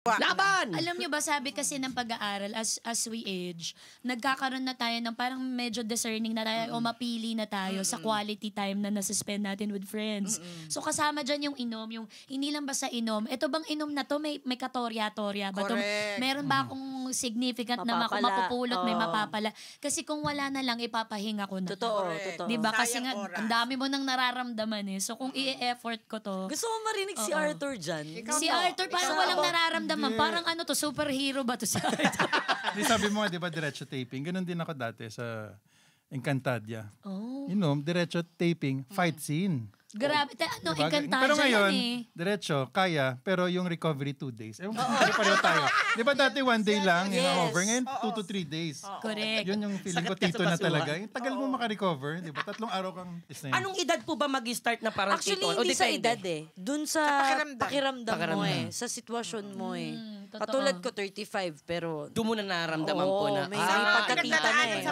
Laban! Alam nyo ba, sabi kasi ng pag-aaral, as we age, nagkakaroon na tayo ng parang medyo discerning na tayo o mapili na tayo sa quality time na nasuspend natin with friends. So kasama dyan yung inom, yung hindi lang basta inom. Ito bang inom na to, may katorya-torya ba to? Meron ba akong significant na mapupulot, may mapapala? Kasi kung wala na lang, ipapahinga ko na. Totoo. Diba? Kasi nga, ang dami mo nang nararamdaman eh. So kung i-effort ko to. Gusto mo marinig si Arthur dyan? Si Arthur, parang walang nararamdaman. Parang ano to, superhero ba to si Arthur? Di sabi mo nga, di ba, diretso taping? Ganun din ako dati sa Encantadia. Inom, diretso taping, fight scene. Grabe, ano, Diba? Encantadia Pero ngayon, yan eh. diretso, kaya, pero yung recovery 2 days. Ewan ko, hindi pareho tayo. Di ba dati 1 day lang, over. Ngayon, 2 to 3 days. Correct. Yun yung feeling ko, tito na talaga. Yung tagal mo makarecover, di ba? 3 araw kang isna. Anong edad po ba mag-start na parang Actually, tito? O hindi sa depende? edad eh. Dun sa pakiramdam mo eh. Sa sitwasyon mo eh. Totoo. Katulad ko, 35, pero... Doon mo na nararamdaman po na. may pagkatita na eh.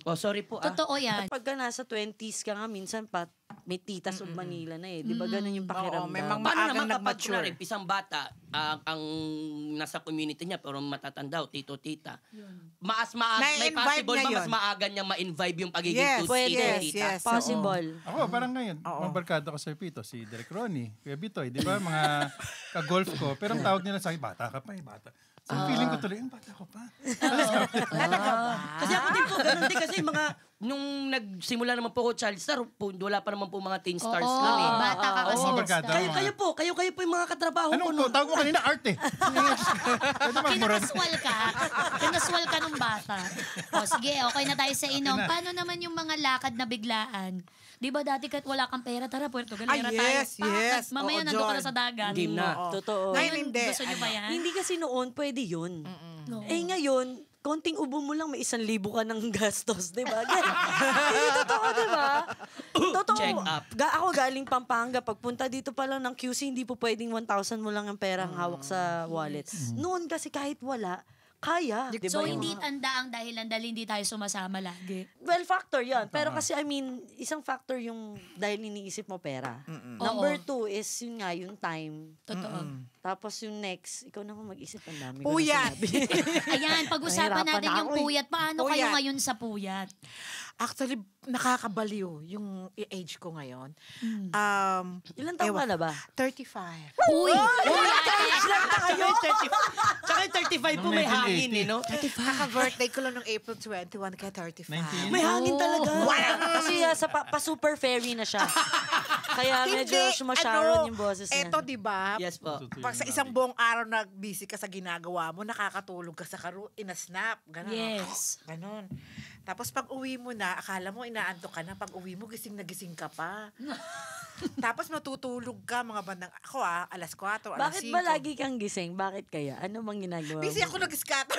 Oh, sorry po. Totoo yan. Pagka nasa 20s ka nga, minsan pa may titas of Manila na eh. Di ba ganun yung pakiramdam? may mga Paano maagang naman kapag nag-mature. kunwari, isang bata, ang nasa community niya, pero matatanda, tito, tita. May possible ba mas maaga niya ma-invibe yung pagiging tito, tita? Yes. Possible. Ako, parang ngayon, mga barkada ko sa Pito, si Derek Ronnie, Kuya Bitoy, di ba? Mga ka-golf ko. Pero ang tawag nila sa akin, bata ka pa eh, bata. So, feeling ko tuloy, bata ko pa. Kasi ako din po, ganun din kasi mga, nung nagsimula naman po ako child star, wala pa naman po mga teen stars lang eh. Bata ka kasi. Mga barkada. Kayo po yung mga katrabaho ko. Anong po? Tawag mo kanina, art eh. Pwede magmura. Kinaswal ka nung bata. O sige, okay na tayo sa inom. Paano naman yung mga lakad na biglaan? Di ba dati kahit wala kang pera, tara Puerto Galera tayo. Yes. Mamaya nandun ka na sa dagat. Game na. Totoo. Ngayon, gusto nyo ba yan? Hindi kasi noon pwede yun. Eh ngayon, konting ubo mo lang, may 1,000 ka ng gastos, di ba? Hindi totoo, di ba? Totoo. Check up. Ako galing Pampanga, pagpunta dito pa lang ng QC, hindi po pwedeng 1,000 mo lang ang perang hawak sa wallet. Noon kasi kahit wala, kaya. Di So, ba? hindi tanda ang dahilan dahil hindi tayo sumasama lagi. Well, factor yan. Pero kasi, I mean, isang factor yung dahil iniisip mo pera. Number 2 is yun nga, yung time. Totoo. Tapos yung next, ikaw naman mag-isip ang dami. Puyat. Ayan, pag-usapan Nahirapan natin na yung ako eh. puyat. Paano kayo Puyat. ngayon sa puyat? Actually, nakakabaliw yung age ko ngayon. Ilan taon ka na ba? 35. Uy! Tsaka yung 35 po may hangin eh, no? Kaka-birthday ko lang ng April 21 kaya 35. 19. May hangin talaga. Kasi pa-super fairy na siya. Kaya medyo sumasharon yung boses niya. Eto, di ba? Yes po. Pag sa isang buong araw na busy ka sa ginagawa mo, nakakatulog ka sa ina-snap. Ganon. Yes. Ganon. Tapos pag uwi mo na, akala mo inaantok ka na. Pag uwi mo, gising na gising ka pa. Tapos matutulog ka mga bandang, ako alas 4, alas 5. Bakit ba lagi kang gising? Bakit kaya? Ano mang ginagawa mo? Busy ako nag-scatter.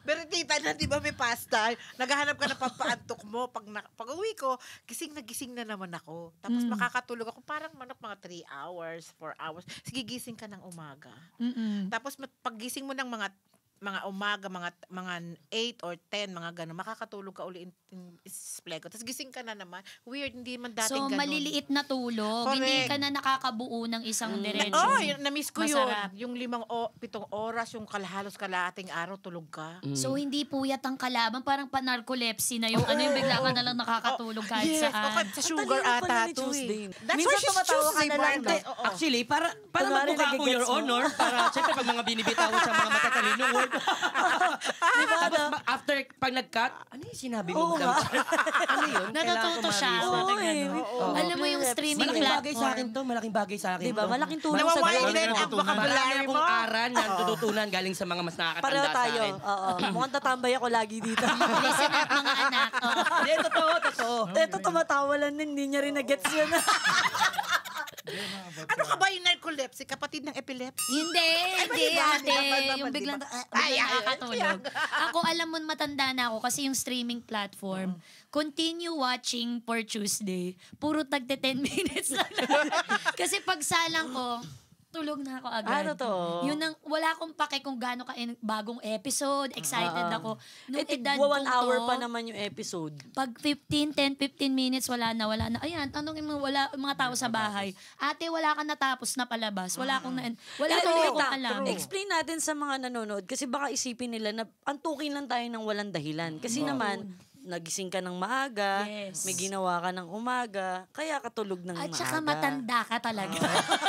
Pero tita na, di ba may pastime? Naghahanap ka ng pampaantok mo. Pag uwi ko, gising na naman ako. Tapos makakatulog ako parang mga 3 hours, 4 hours. Sige, gising ka ng umaga. Tapos pag gising mo ng mga umaga, mga 8 or 10, mga gano'n, makakatulog ka uli in splego. Tapos gising ka na naman. Weird, hindi man dating So, gano'n. maliliit na tulog. Correct. Hindi ka na nakakabuo ng isang diretso. Na-miss ko Masarap. yun. Yung 7 oras, yung halos kalahating araw, tulog ka. So, hindi puyat ang kalaban. Parang pa-narcolepsy na yung yung bigla ka na lang nakakatulog kahit yes, saan. sa sugar Talino pala ata ni to Tuesday. eh. That's Minsan why she's tumatawa ka Tuesday, na lang, Marta. no? Actually, para Kunwari, magmukha ko nagigets your mo. honor, para syempre pag mga binibitawan sa mga matatalinong word. Diba? Tapos after, pag nag-cut, ano yung sinabi mo? Ano yun? Natututo siya. Oo, eh. Alam mo yung streaming Malaking bagay sa akin platform. to. Malaking bagay sa akin Diba? to. Malaking tulong sa Nawawala buhay din mo. ang vocabulary Marami mo. akong aral na tututunan galing sa mga mas Pareho nakakatanda sa tayo. akin. Oo. Mukhang tatambay ako lagi dito. Listen up, mga anak. Oh. Hindi, totoo. Ito, tumatawa lang din. Hindi niya rin na-gets yun. Ano ka ba yung narcolepsy? Kapatid ng epilepsy? Hindi ate. Yung biglang nakakatulog. Ako, alam mo, matanda na ako kasi yung streaming platform, continue watching for Tuesday. Puro tagte 10 minutes lang. Kasi pagsalang ko, tulog na ako agad. Totoo. Yun ang, wala akong pake kung gaano ka bagong episode. Excited ako. Nung edad 1 kong hour to, pa naman yung episode. pag 10, 15 minutes, wala na. Ayan, tanongin mo, wala mga tao sa bahay. Ate, wala ka natapos na palabas. Wala akong alam. Explain natin sa mga nanonood kasi baka isipin nila na antukin lang tayo ng walang dahilan. Kasi naman, nagising ka ng maaga, Yes. may ginawa ka ng umaga, kaya katulog ng At maaga. saka matanda ka talaga.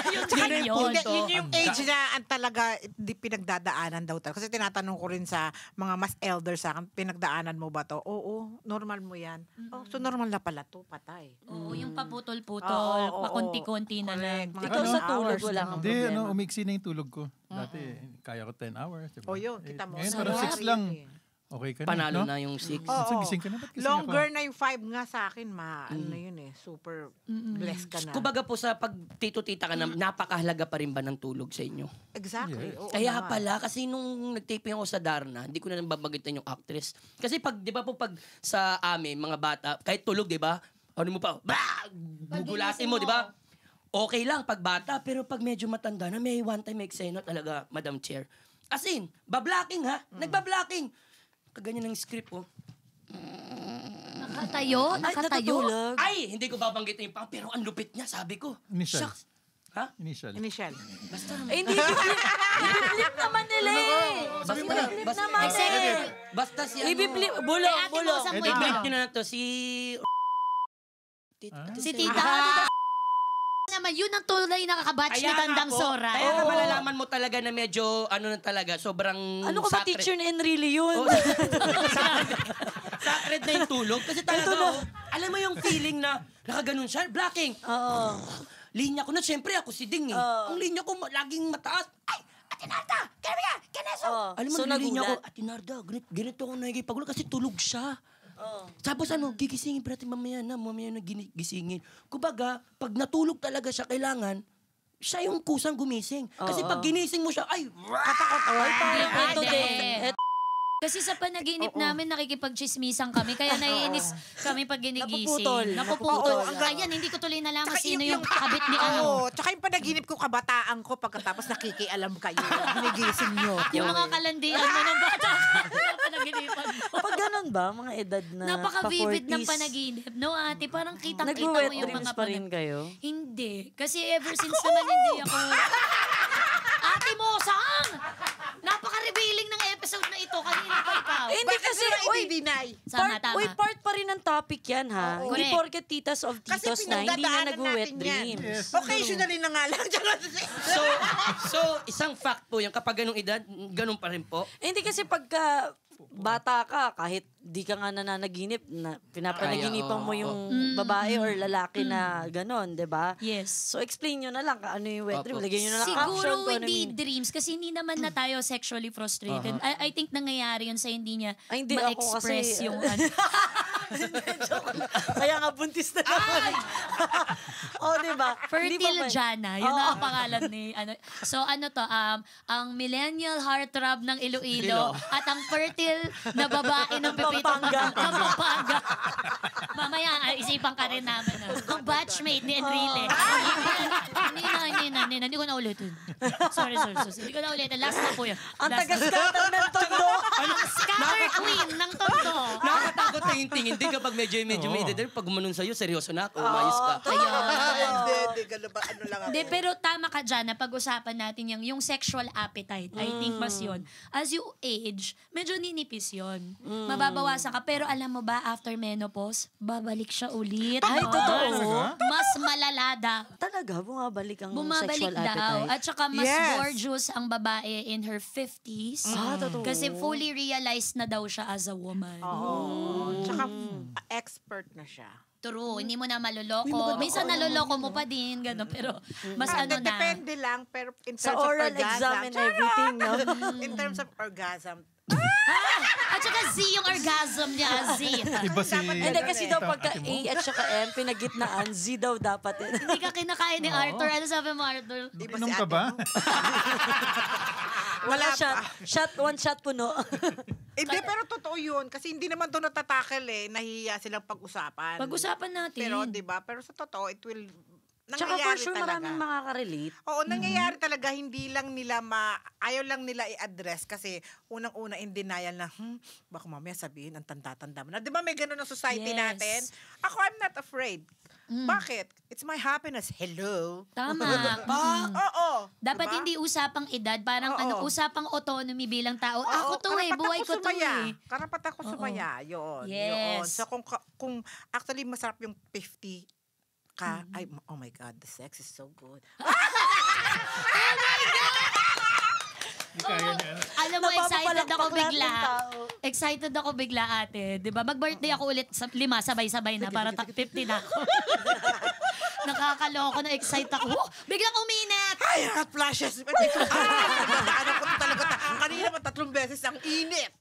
yun Hindi, yun. yun yung age na ang talaga di pinagdadaanan daw talaga. Kasi tinatanong ko rin sa mga mas elder sa akin, pinagdaanan mo ba to? Oo, normal mo yan. Oh, so normal na pala to, patay. Oo, yung paputol-putol, Oo, pakunti-kunti na lang. Correct. Mga Ikaw sa ganung tulog, hours wala lang. kang Hindi, problema. umiksi na yung tulog ko. Dati, kaya ko 10 hours. Diba? O yun, kita mo. Ngayon, Sarap. parang 6 lang. Okay ka na, Panalo no? na yung 6. Oo. So, gising ka na, ba't gising Longer ako? na yung 5 nga sa akin, ano na yun super blessed ka na. Kumbaga po sa pag tito-tita ka na, napakahalaga pa rin ba ng tulog sa inyo? Exactly. Yes. Oo Kaya naman. pala, kasi nung nag-taping ako sa Darna, hindi ko na nababagitan yung actress. Kasi pag, di ba po pag sa amin, mga bata, kahit tulog, di ba? Ano mo pa, gugulatin mo, di ba? Okay lang pag bata, pero pag medyo matanda na, may one time may eksena talaga, Madam Chair. As in, bablocking ha? Nagbablocking. Kaganyan ng script, oh. Nakatayo? Natutulog. Ay, hindi ko babanggitin yung pang, pero ang lupit niya, sabi ko. Initial. Shucks. Ha? Initial. Initial. Basta. Hindi, i-flip naman nila eh. Basta, I-flip basta, naman eh. basta si I-flip, Ate bulong. mo, sa mo I-flip ito. nyo na to, si... Si tita. Naman, yun ang tunay nakakabatch ni Tandang Sora. Kaya nga malalaman mo talaga na medyo, ano na talaga, sobrang... Ano ka ba, teacher ni Enrile yun? Sacred na yung tulog. Kasi talaga, alam mo yung feeling na nakaganon siya, blocking. Oo. Linya ko na, syempre ako si Ding eh. Ang linya ko laging mataas. Ay, Ate Narda, kaya Keneso. Alam mo, So, nilinya ko, nagulat. Ate Narda, ganito ako nakikipagulog kasi tulog siya. Tapos gigisingin pa natin mamaya na gisingin. Kumbaga, pag natulog talaga siya, kailangan, siya yung kusang gumising. Kasi pag ginising mo siya, ay, katakot. Ito Hindi. din. Kasi sa panaginip namin, nakikipagchismisan kami. Kaya naiinis kami pag ginigising. Napuputol. Napuputol. Oo, Ayan, hindi ko tuloy nalaman Tsaka sino yung kabit ni ano. Oo, tsaka yung panaginip ko, kabataan ko, pagkatapos nakikialam kayo, hinigising nyo. Yung mga kalandian mo ng bata. Panaginipan mo. Pag ganun ba, mga edad na Napaka-vivid ng pa-40s, panaginip. No, ate, parang kitang-kita mo nag-wet yung dreams mga pa rin kayo? Hindi. Kasi ever since naman hindi ako... Ate mo, saan? Napaka-revealing ng episode na ito. Kanina pa ikaw. Hindi kasi, uy, i-deny? Tama, tama. part pa rin ng topic yan, ha? Oo. Hindi Correct. porket titas of Kasi titos na, hindi na pinagdadaanan nag-wet natin yan. dreams. Yes. Occasionally na nga lang. So, isang fact po yung kapag ganung edad, ganun pa rin po. Hindi kasi pagka bata ka, kahit di ka nga nananaginip, na pinapanaginipan mo yung babae or lalaki na ganon, di ba? Yes. So, explain nyo na lang ano yung wet dream. Opo. Lagyan nyo na lang Siguro caption kung ano hindi yung... dreams kasi hindi naman na tayo sexually frustrated. I think nangyayari yun sa hindi niya Ay, hindi ako ma-express kasi- yung ano. Kaya nga buntis na naman. Oh, di ba? Hindi pa Fertile ba- Jana, yun ang pangalan ni ano. So ano to, ang millennial heartthrob ng Iloilo at ang fertile na babae ng Pepito Pampanga. ng Pampanga. Mamaya isipan ka rin namin. Ang batchmate ni Enrile. Hindi ko na ulitin. Sorry. Hindi ko na ulitin. Last na po yun. Ang Last na. taga-scatter ng tondo. Ang scatter queen ng tondo. Nakakatakot na yung tingin. Hindi kapag medyo may edad, pag gumanon sa'yo, seryoso na ako, umayos ka. Hindi, gano'n ba? Ano lang ako. Hindi, pero tama ka dyan na pag-usapan natin yung sexual appetite. I think mas yun. As you age, medyo ninipis yun. Mababawasan ka. Pero alam mo ba, after menopause, babalik siya ulit. Ay, totoo? Mas malalada. Talaga, bumabalik ang Bumabalik sexual daw. appetite. At saka mas Yes. gorgeous ang babae in her 50s. Totoo. Kasi fully realized na daw siya as a woman. Oo. Tsaka expert na siya. True. Hindi mo na maloloko. Minsan naloloko mo pa din. Ganun. Pero mas ano na. Depende lang, pero in terms Sa oral of orgasm. exam and everything, no? In terms of orgasm. At saka Z yung orgasm niya. Z. Iba si... Hindi kasi daw Ate pagka mo? A at saka M, pinagitnaan, Z daw dapat yun. Hindi ka kinakain ni Arthur. Ano sabi mo, Arthur? Iba Inom si ka ate ba? mo. Wala shot. One shot puno. Hindi, pero totoo yun. Kasi hindi naman to natatakel eh. Nahihiya silang pag-usapan. Pag-usapan natin. Pero, di ba? Pero sa totoo, it will Tsaka for nangyayari sure, talaga. maraming makaka-relate. Oo, nangyayari talaga, hindi lang nila ayaw lang nila i-address kasi unang-una in denial na, baka mamaya sabihin, ang tanda-tanda mo na. Di ba may ganun ang society Yes. natin? Ako, I'm not afraid. Bakit? It's my happiness. Hello? Tama. Oo. Dapat diba? hindi usapang edad, parang Oo. usapang autonomy bilang tao. Ako to karapat buhay ako ko to sumaya. eh. Karapat ako sumaya. Yun. Yes. So kung actually masarap yung 50 ka, ay, oh my God, the sex is so good. Hindi kaya niya. Alam mo, excited ako Napapapalakpak lahat bigla. ng tao. Excited ako bigla, ate. 'Di ba? Mag-birthday ako ulit sa 5 sabay-sabay na para 50 na ako. Nakakaloko na excite ako. Biglang uminit. Ay, hot flashes. Nadaanan ko talaga. Kanina pa 3 beses ang init.